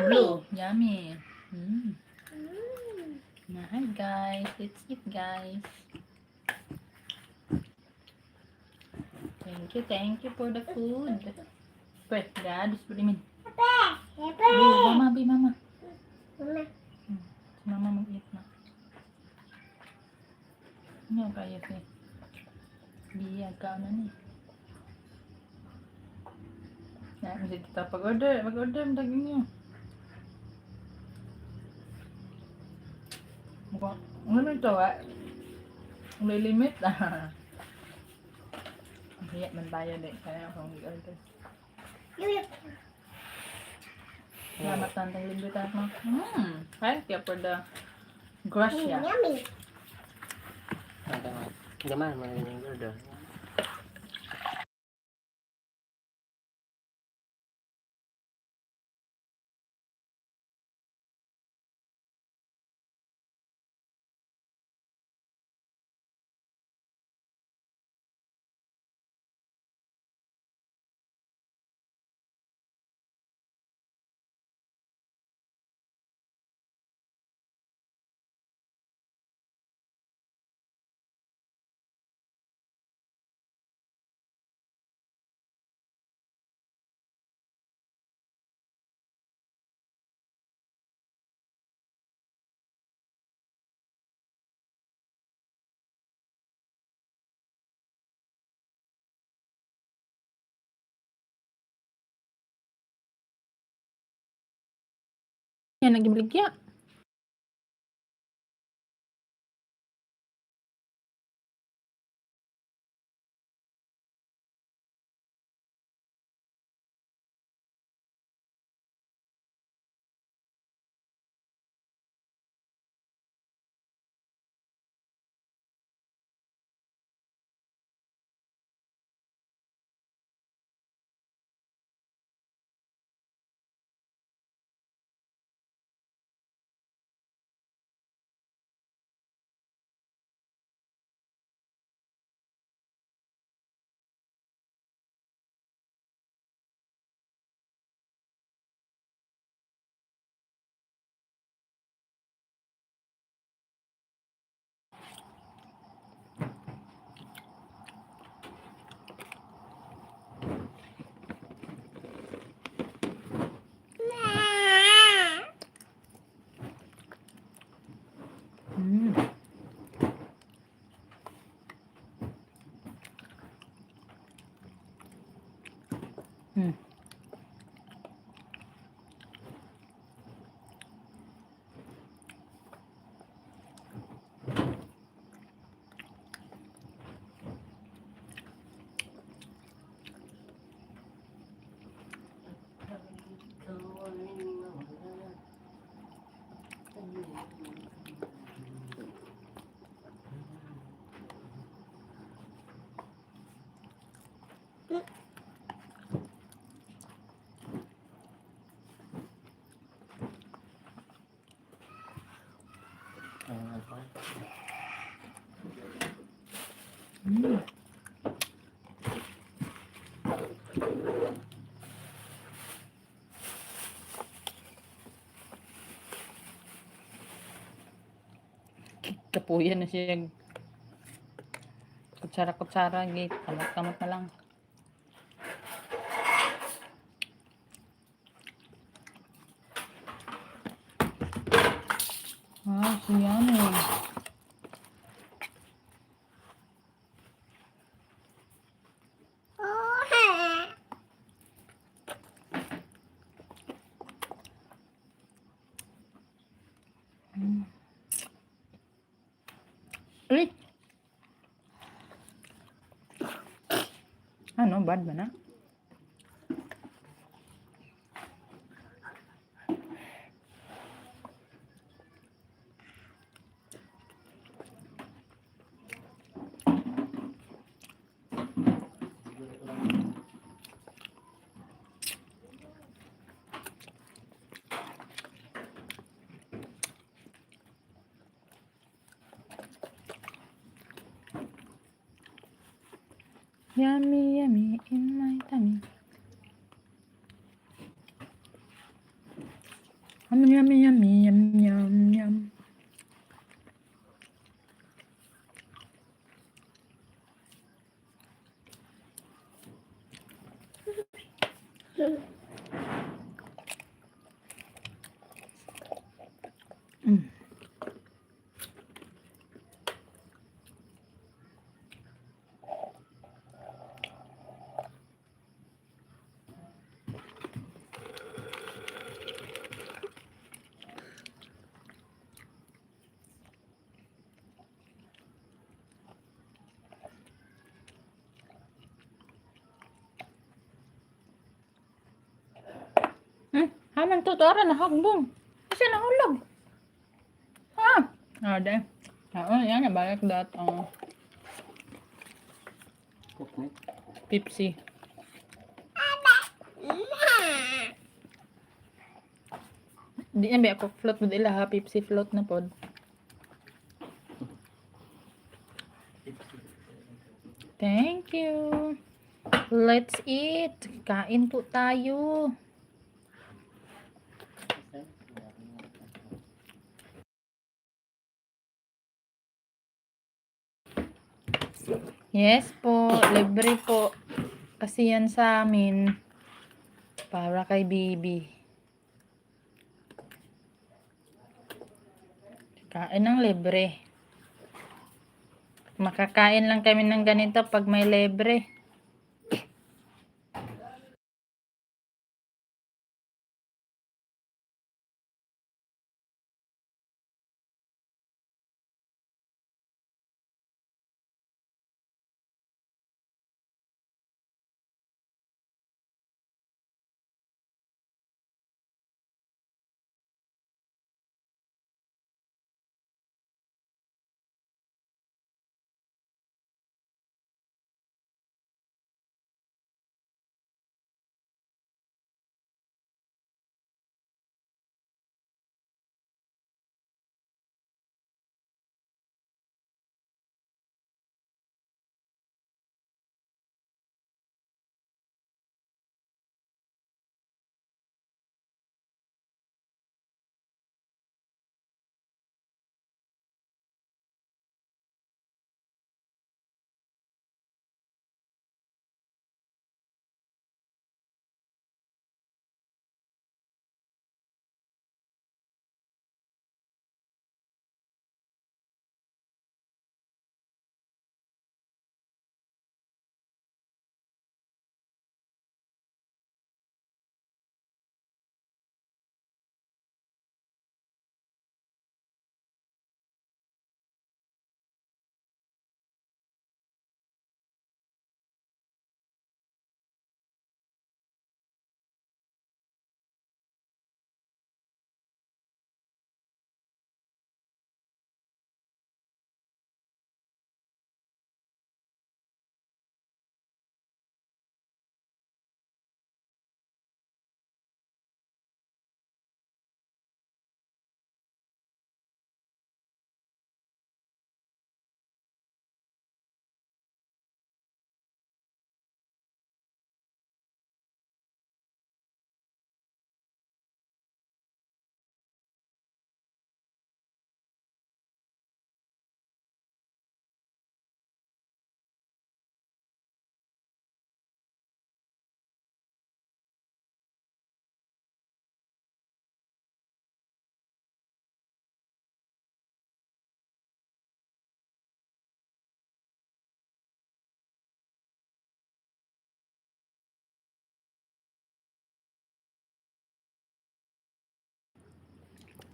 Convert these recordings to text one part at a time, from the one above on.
blue. Yummy. Mm. Hi guys, let's eat guys. Thank you for the food. Wait, Dad, just put him in. Mama, mama. Mama mag-eat na. Ano kaya si? Biyag ka na ni. Hindi kita pag-order. Mag-order ang daging niyo. Ano ito May limit Kaya man tayo din. Kaya akong mag-order. Salamat tantang libutan mo. Thank you for the gracia. Yummy. Gaman mo yung order. Yan, nagibligya. Kapuyan na siya. Kutsara-kutsara, gate. Kamot-kamot na lang. Siyan eh. Ulit. Ano, bad ba na? Yummy, yummy in my tummy. Yum, yum, yum, yum, yum, yum. Mm. Haman to, tara na hagbong. Kasi nahulog. Ha? Ada. Oo, yan, nabalik dat. Cook Pepsi. Di na ba ako float mo ila ha? Pepsi float na pod. Thank you. Let's eat. Kain po tayo. Yes po, libre po. Kasi yan sa amin. Para kay baby. Kain ng libre. Makakain lang kami ng ganito pag may libre.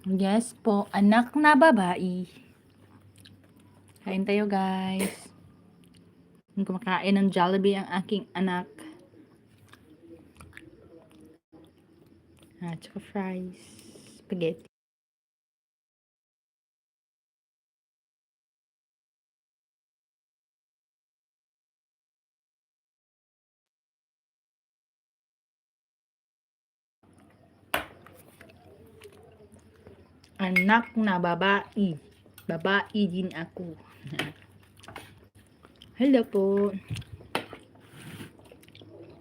Yes po, anak na babae. Kain tayo guys. Kumakain ng Jollibee ang aking anak. Tsaka fries. Spaghetti. Anak na babae. Babae din ako. Hello po.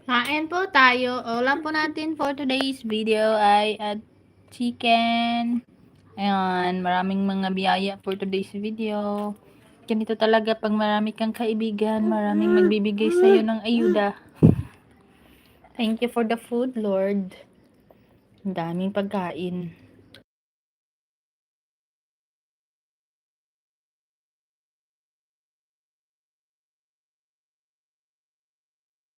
Kain po tayo. Ulam po natin for today's video ay at chicken. Ayan, maraming mga biyaya for today's video. Ganito talaga pag marami kang kaibigan, maraming magbibigay sa'yo ng ayuda. Thank you for the food, Lord. Ang daming pagkain.